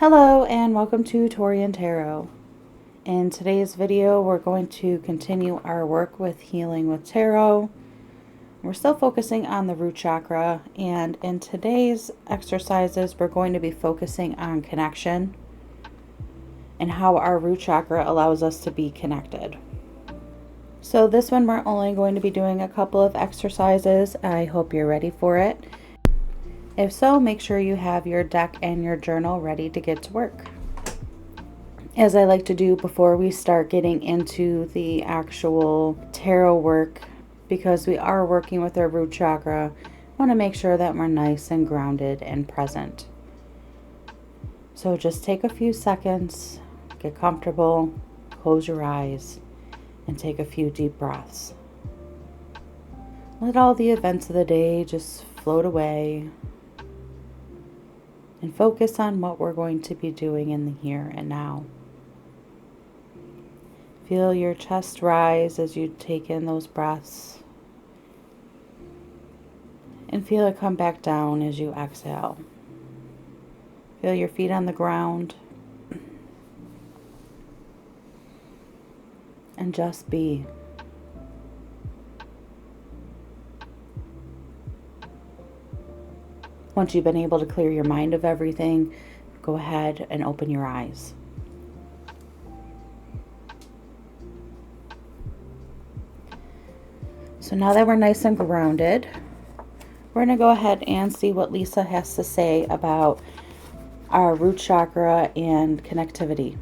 Hello and welcome to Taurean Tarot. In today's video, we're going to continue our work with healing with tarot. We're still focusing on the root chakra, and in today's exercises, we're going to be focusing on connection and how our root chakra allows us to be connected. So this one, we're only going to be doing a couple of exercises. I hope you're ready for it. If so, make sure you have your deck and your journal ready to get to work. As I like to do before we start getting into the actual tarot work, because we are working with our root chakra, I want to make sure that we're nice and grounded and present. So just take a few seconds, get comfortable, close your eyes, and take a few deep breaths. Let all the events of the day just float away. And focus on what we're going to be doing in the here and now. Feel your chest rise as you take in those breaths. And feel it come back down as you exhale. Feel your feet on the ground. And just be. Once you've been able to clear your mind of everything, go ahead and open your eyes. So now that we're nice and grounded, we're going to go ahead and see what Lisa has to say about our root chakra and connectivity.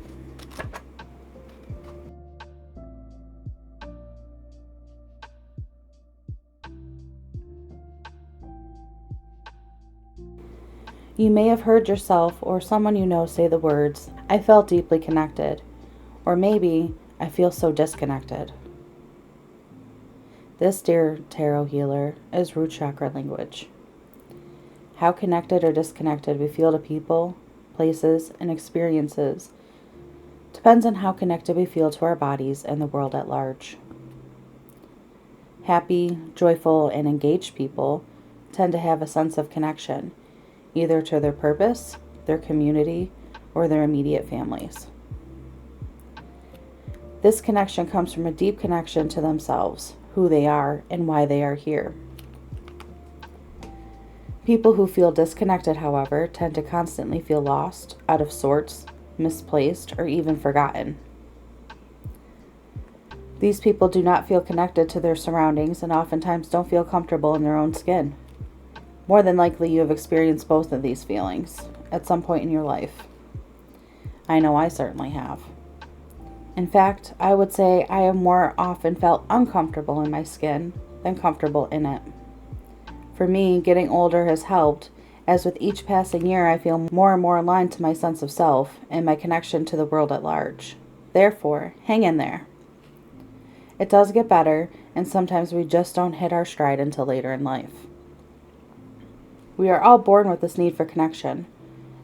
You may have heard yourself or someone you know say the words, "I felt deeply connected," or maybe, "I feel so disconnected." This, dear tarot healer, is root chakra language. How connected or disconnected we feel to people, places, and experiences depends on how connected we feel to our bodies and the world at large. Happy, joyful, and engaged people tend to have a sense of connection, either to their purpose, their community, or their immediate families. This connection comes from a deep connection to themselves, who they are, and why they are here. People who feel disconnected, however, tend to constantly feel lost, out of sorts, misplaced, or even forgotten. These people do not feel connected to their surroundings and oftentimes don't feel comfortable in their own skin. More than likely, you have experienced both of these feelings at some point in your life. I know I certainly have. In fact, I would say I have more often felt uncomfortable in my skin than comfortable in it. For me, getting older has helped, as with each passing year I feel more and more aligned to my sense of self and my connection to the world at large. Therefore, hang in there. It does get better, and sometimes we just don't hit our stride until later in life. We are all born with this need for connection.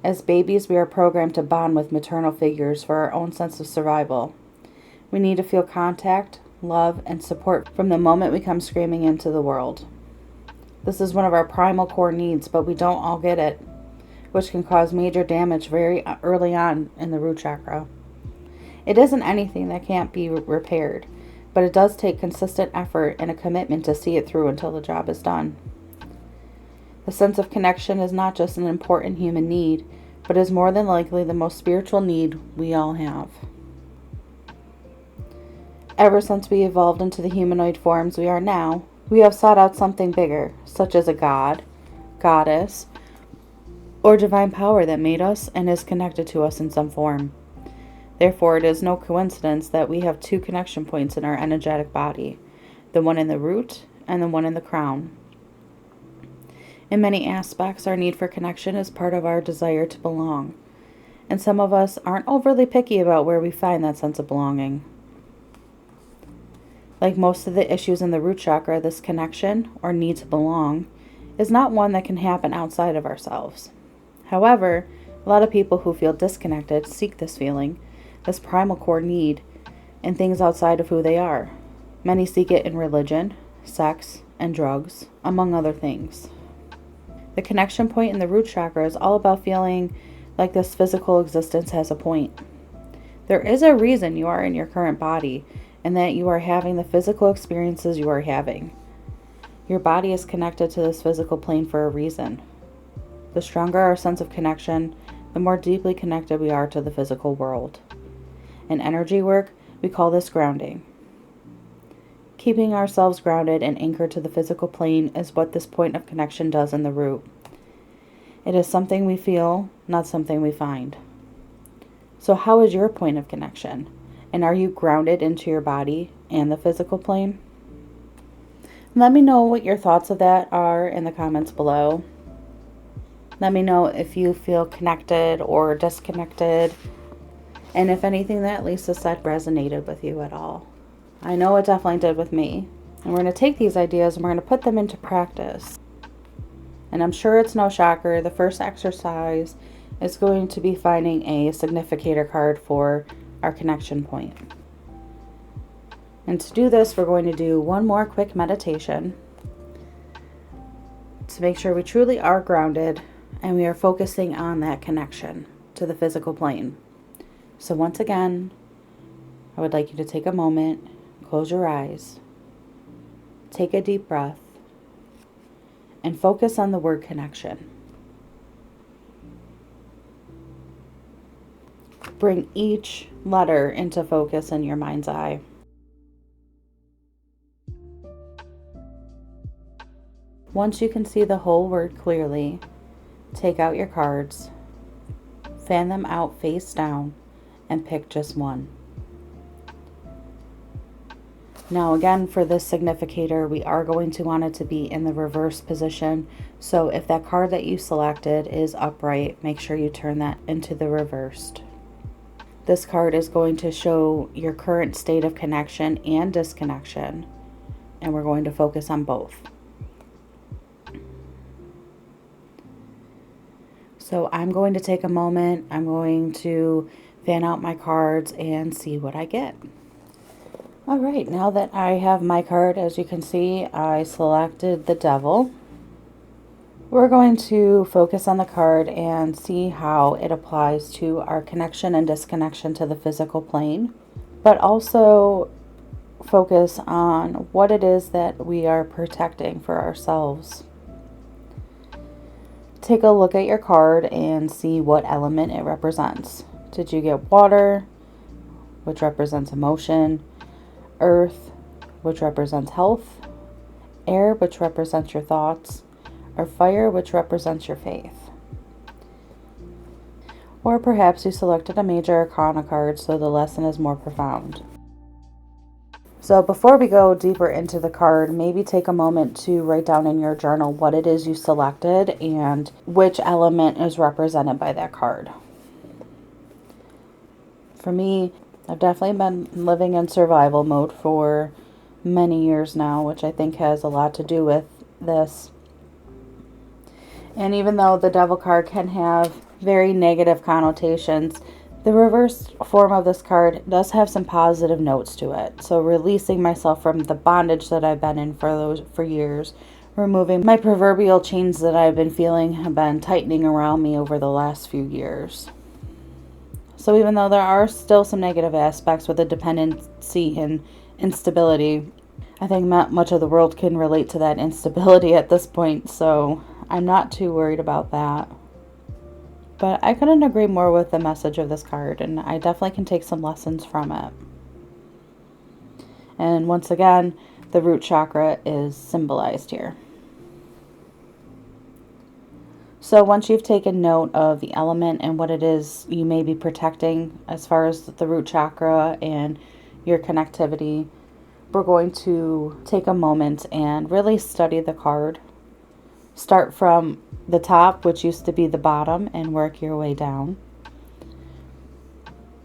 As babies, we are programmed to bond with maternal figures for our own sense of survival. We need to feel contact, love, and support from the moment we come screaming into the world. This is one of our primal core needs, but we don't all get it, which can cause major damage very early on in the root chakra. It isn't anything that can't be repaired, but it does take consistent effort and a commitment to see it through until the job is done. The sense of connection is not just an important human need, but is more than likely the most spiritual need we all have. Ever since we evolved into the humanoid forms we are now, we have sought out something bigger, such as a god, goddess, or divine power that made us and is connected to us in some form. Therefore, it is no coincidence that we have two connection points in our energetic body, the one in the root and the one in the crown. In many aspects, our need for connection is part of our desire to belong, and some of us aren't overly picky about where we find that sense of belonging. Like most of the issues in the root chakra, this connection, or need to belong, is not one that can happen outside of ourselves. However, a lot of people who feel disconnected seek this feeling, this primal core need, in things outside of who they are. Many seek it in religion, sex, and drugs, among other things. The connection point in the root chakra is all about feeling like this physical existence has a point. There is a reason you are in your current body and that you are having the physical experiences you are having. Your body is connected to this physical plane for a reason. The stronger our sense of connection, the more deeply connected we are to the physical world. In energy work, we call this grounding. Keeping ourselves grounded and anchored to the physical plane is what this point of connection does in the root. It is something we feel, not something we find. So how is your point of connection? And are you grounded into your body and the physical plane? Let me know what your thoughts of that are in the comments below. Let me know if you feel connected or disconnected, and if anything that Lisa said resonated with you at all. I know it definitely did with me. And we're going to take these ideas and we're going to put them into practice. And I'm sure it's no shocker, the first exercise is going to be finding a significator card for our connection point. And to do this, we're going to do one more quick meditation to make sure we truly are grounded and we are focusing on that connection to the physical plane. So once again, I would like you to take a moment, close your eyes, take a deep breath, and focus on the word connection. Bring each letter into focus in your mind's eye. Once you can see the whole word clearly, take out your cards, fan them out face down, and pick just one. Now again, for this significator, we are going to want it to be in the reverse position. So if that card that you selected is upright, make sure you turn that into the reversed. This card is going to show your current state of connection and disconnection, and we're going to focus on both. So I'm going to take a moment, I'm going to fan out my cards and see what I get. All right, now that I have my card, as you can see, I selected the Devil. We're going to focus on the card and see how it applies to our connection and disconnection to the physical plane, but also focus on what it is that we are protecting for ourselves. Take a look at your card and see what element it represents. Did you get water, which represents emotion, earth, which represents health, air, which represents your thoughts, or fire, which represents your faith? Or perhaps you selected a major arcana card, so the lesson is more profound. So before we go deeper into the card, maybe take a moment to write down in your journal what it is you selected and which element is represented by that card. For me, I've definitely been living in survival mode for many years now, which I think has a lot to do with this. And even though the Devil card can have very negative connotations, the reverse form of this card does have some positive notes to it. So releasing myself from the bondage that I've been in for years, removing my proverbial chains that I've been feeling have been tightening around me over the last few years. So even though there are still some negative aspects with the dependency and instability, I think much of the world can relate to that instability at this point, so I'm not too worried about that. But I couldn't agree more with the message of this card, and I definitely can take some lessons from it. And once again, the root chakra is symbolized here. So once you've taken note of the element and what it is you may be protecting as far as the root chakra and your connectivity, we're going to take a moment and really study the card. Start from the top, which used to be the bottom, and work your way down.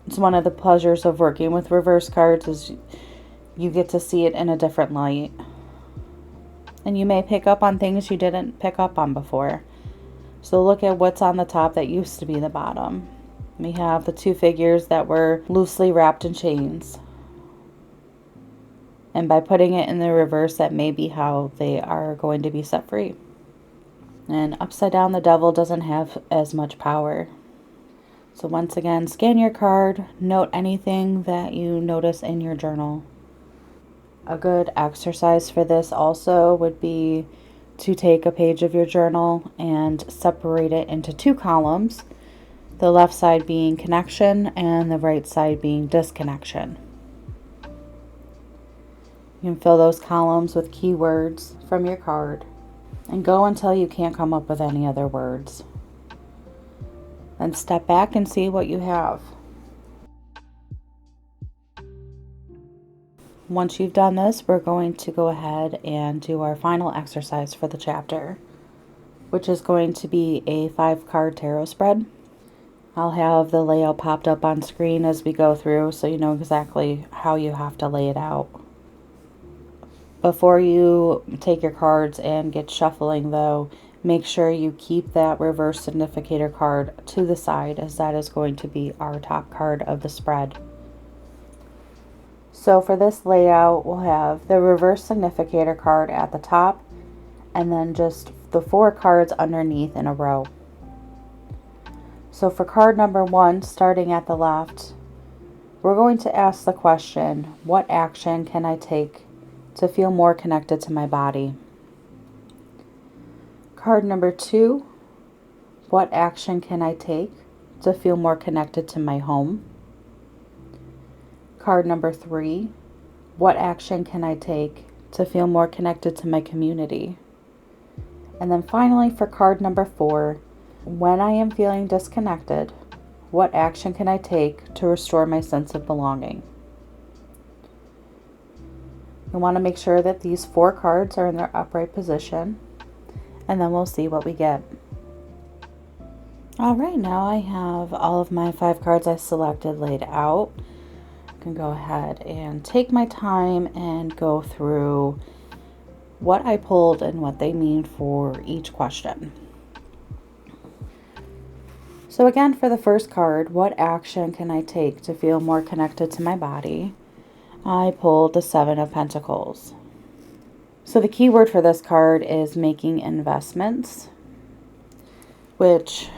It's one of the pleasures of working with reverse cards is you get to see it in a different light. And you may pick up on things you didn't pick up on before. So look at what's on the top that used to be the bottom. We have the two figures that were loosely wrapped in chains. And by putting it in the reverse, that may be how they are going to be set free. And upside down, the Devil doesn't have as much power. So once again, scan your card, note anything that you notice in your journal. A good exercise for this also would be to take a page of your journal and separate it into 2 columns, the left side being connection and the right side being disconnection. You can fill those columns with keywords from your card and go until you can't come up with any other words. Then step back and see what you have. Once you've done this, we're going to go ahead and do our final exercise for the chapter, which is going to be a 5-card tarot spread. I'll have the layout popped up on screen as we go through so you know exactly how you have to lay it out. Before you take your cards and get shuffling though, make sure you keep that reverse significator card to the side, as that is going to be our top card of the spread. So for this layout, we'll have the reverse significator card at the top and then just the 4 cards underneath in a row. So for card number 1, starting at the left, we're going to ask the question, what action can I take to feel more connected to my body? Card number 2, what action can I take to feel more connected to my home? Card number 3, what action can I take to feel more connected to my community? And then finally for card number 4, when I am feeling disconnected, what action can I take to restore my sense of belonging? You want to make sure that these 4 cards are in their upright position, and then we'll see what we get. All right, now I have all of my 5 cards I selected laid out. I can go ahead and take my time and go through what I pulled and what they mean for each question. So again, for the first card, what action can I take to feel more connected to my body? I pulled the 7 of Pentacles. So the key word for this card is making investments, which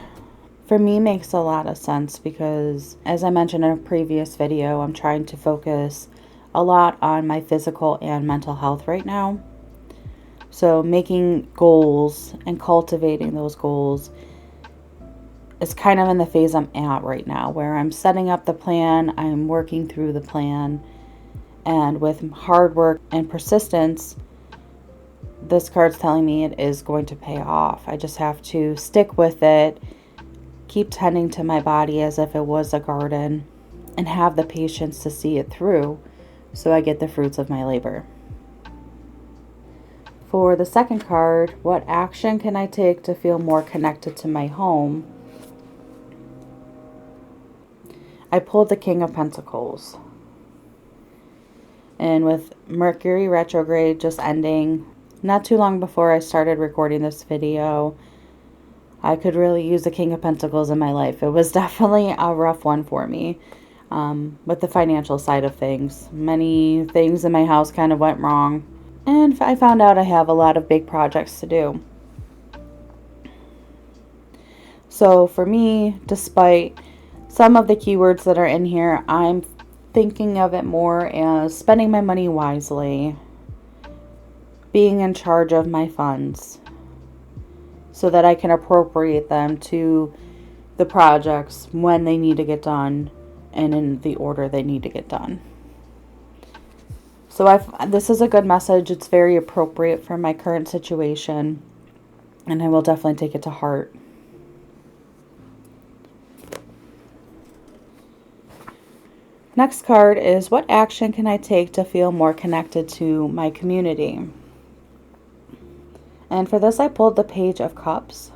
for me makes a lot of sense because, as I mentioned in a previous video, I'm trying to focus a lot on my physical and mental health right now. So making goals and cultivating those goals is kind of in the phase I'm at right now, where I'm setting up the plan, I'm working through the plan, and with hard work and persistence, this card's telling me it is going to pay off. I just have to stick with it, keep tending to my body as if it was a garden, and have the patience to see it through so I get the fruits of my labor. For the second card, what action can I take to feel more connected to my home? I pulled the King of Pentacles. And with Mercury retrograde just ending not too long before I started recording this video, I could really use the King of Pentacles in my life. It was definitely a rough one for me with the financial side of things. Many things in my house kind of went wrong, and I found out I have a lot of big projects to do. So for me, despite some of the keywords that are in here, I'm thinking of it more as spending my money wisely, being in charge of my funds so that I can appropriate them to the projects when they need to get done and in the order they need to get done. So this is a good message. It's very appropriate for my current situation, and I will definitely take it to heart. Next card is, what action can I take to feel more connected to my community? And for this, I pulled the Page of Cups.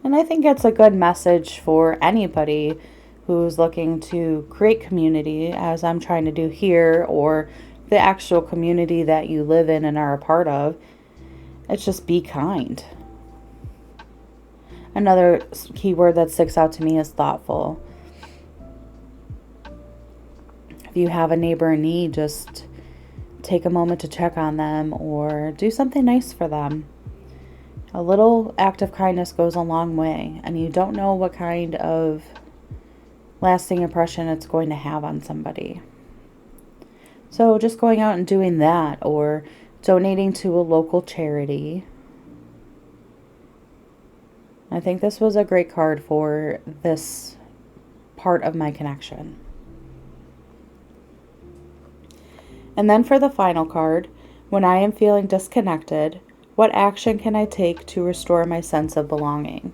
And I think it's a good message for anybody who's looking to create community, as I'm trying to do here, or the actual community that you live in and are a part of. It's just be kind. Another keyword that sticks out to me is thoughtful. If you have a neighbor in need, just take a moment to check on them or do something nice for them. A little act of kindness goes a long way, and you don't know what kind of lasting impression it's going to have on somebody. So just going out and doing that, or donating to a local charity. I think this was a great card for this part of my connection. And then for the final card, when I am feeling disconnected, what action can I take to restore my sense of belonging?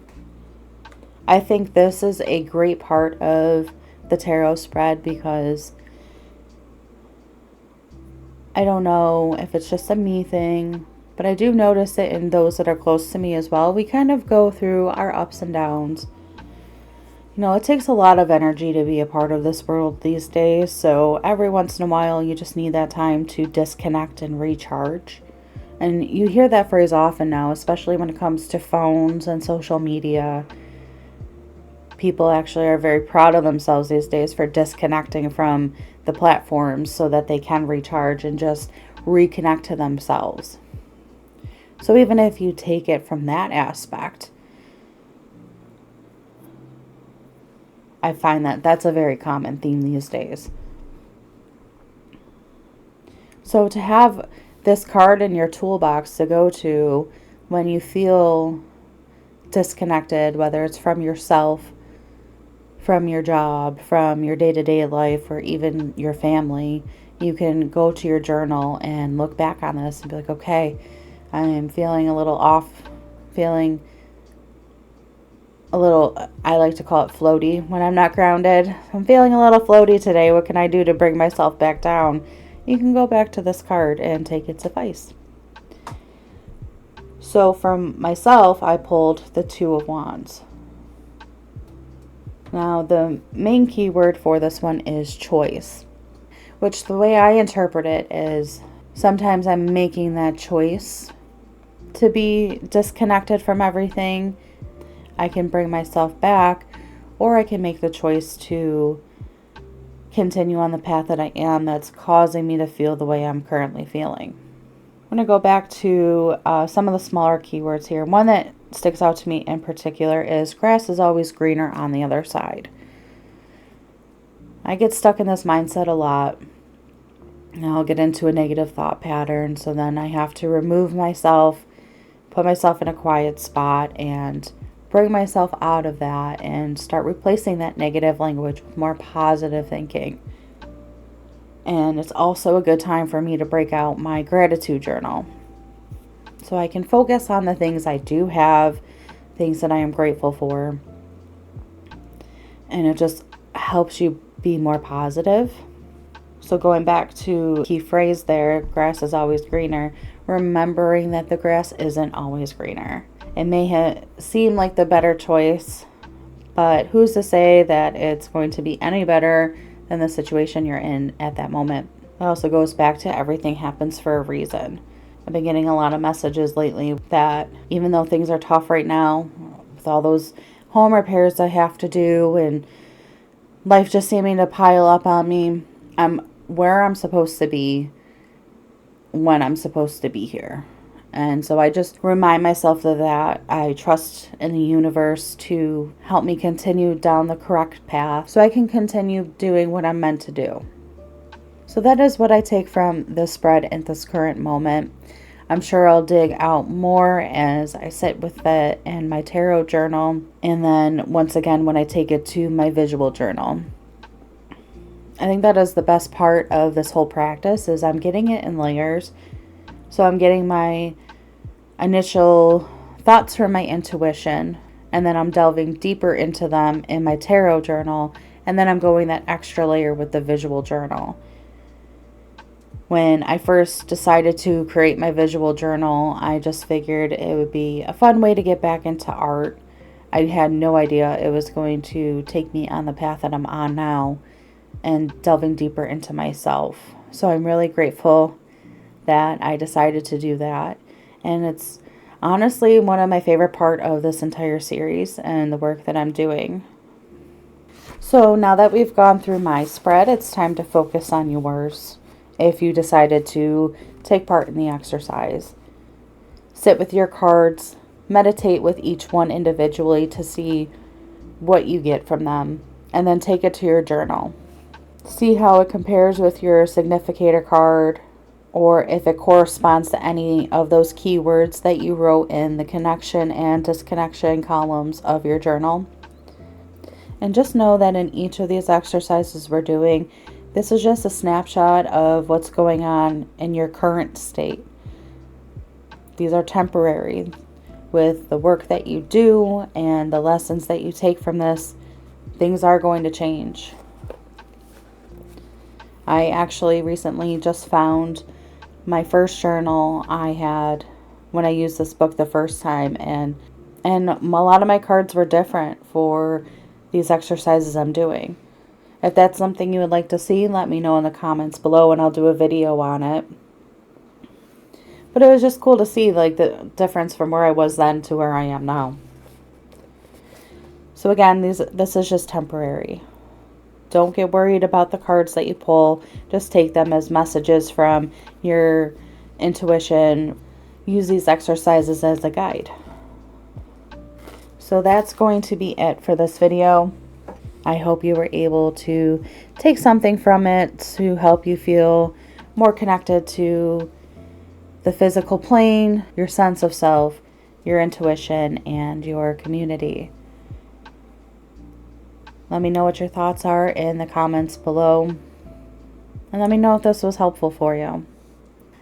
I think this is a great part of the tarot spread because I don't know if it's just a me thing, but I do notice it in those that are close to me as well. We kind of go through our ups and downs. You know, it takes a lot of energy to be a part of this world these days, so every once in a while you just need that time to disconnect and recharge. And you hear that phrase often now, especially when it comes to phones and social media. People actually are very proud of themselves these days for disconnecting from the platforms so that they can recharge and just reconnect to themselves. So even if you take it from that aspect, I find that that's a very common theme these days. So to have this card in your toolbox to go to when you feel disconnected, whether it's from yourself, from your job, from your day-to-day life, or even your family, you can go to your journal and look back on this and be like, okay, I am feeling a little off, feeling a little, I like to call it floaty when I'm not grounded. I'm feeling a little floaty today. What can I do to bring myself back down? You can go back to this card and take its advice. So from myself, I pulled the Two of Wands. Now, the main key word for this one is choice, which the way I interpret it is sometimes I'm making that choice to be disconnected from everything. I can bring myself back, or I can make the choice to continue on the path that I am that's causing me to feel the way I'm currently feeling. I'm going to go back to some of the smaller keywords here. One that sticks out to me in particular is grass is always greener on the other side. I get stuck in this mindset a lot. And I'll get into a negative thought pattern, so then I have to remove myself, put myself in a quiet spot, and bring myself out of that and start replacing that negative language with more positive thinking. And it's also a good time for me to break out my gratitude journal, so I can focus on the things I do have, things that I am grateful for. And it just helps you be more positive. So going back to key phrase there, grass is always greener, remembering that the grass isn't always greener. It may seem like the better choice, but who's to say that it's going to be any better than the situation you're in at that moment? It also goes back to everything happens for a reason. I've been getting a lot of messages lately that even though things are tough right now, with all those home repairs I have to do and life just seeming to pile up on me, I'm where I'm supposed to be when I'm supposed to be here. And so I just remind myself of that. I trust in the universe to help me continue down the correct path so I can continue doing what I'm meant to do. So that is what I take from this spread at this current moment. I'm sure I'll dig out more as I sit with it in my tarot journal. And then once again, when I take it to my visual journal. I think that is the best part of this whole practice is I'm getting it in layers. So I'm getting my initial thoughts from my intuition, and then I'm delving deeper into them in my tarot journal, and then I'm going that extra layer with the visual journal. When I first decided to create my visual journal, I just figured it would be a fun way to get back into art. I had no idea it was going to take me on the path that I'm on now and delving deeper into myself. So I'm really grateful that I decided to do that. And it's honestly one of my favorite part of this entire series and the work that I'm doing. So now that we've gone through my spread, it's time to focus on yours. If you decided to take part in the exercise, sit with your cards, Meditate with each one individually to see what you get from them, and then take it to your journal. See how it compares with your significator card, or if it corresponds to any of those keywords that you wrote in the connection and disconnection columns of your journal. And just know that in each of these exercises we're doing, this is just a snapshot of what's going on in your current state. These are temporary. With the work that you do and the lessons that you take from this, things are going to change. I actually recently just found my first journal I had when I used this book the first time, and a lot of my cards were different for these exercises I'm doing. If that's something you would like to see, let me know in the comments below and I'll do a video on it. But it was just cool to see like the difference from where I was then to where I am now. So again, this is just temporary. Don't get worried about the cards that you pull. Just take them as messages from your intuition. Use these exercises as a guide. So that's going to be it for this video. I hope you were able to take something from it to help you feel more connected to the physical plane, your sense of self, your intuition, and your community. Let me know what your thoughts are in the comments below. And let me know if this was helpful for you.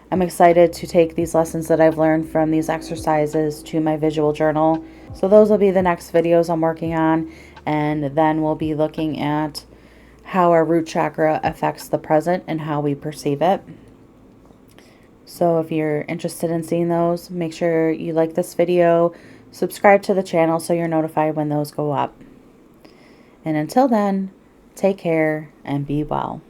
I'm excited to take these lessons that I've learned from these exercises to my visual journal. So those will be the next videos I'm working on. And then we'll be looking at how our root chakra affects the present and how we perceive it. So if you're interested in seeing those, make sure you like this video, subscribe to the channel so you're notified when those go up. And until then, take care and be well.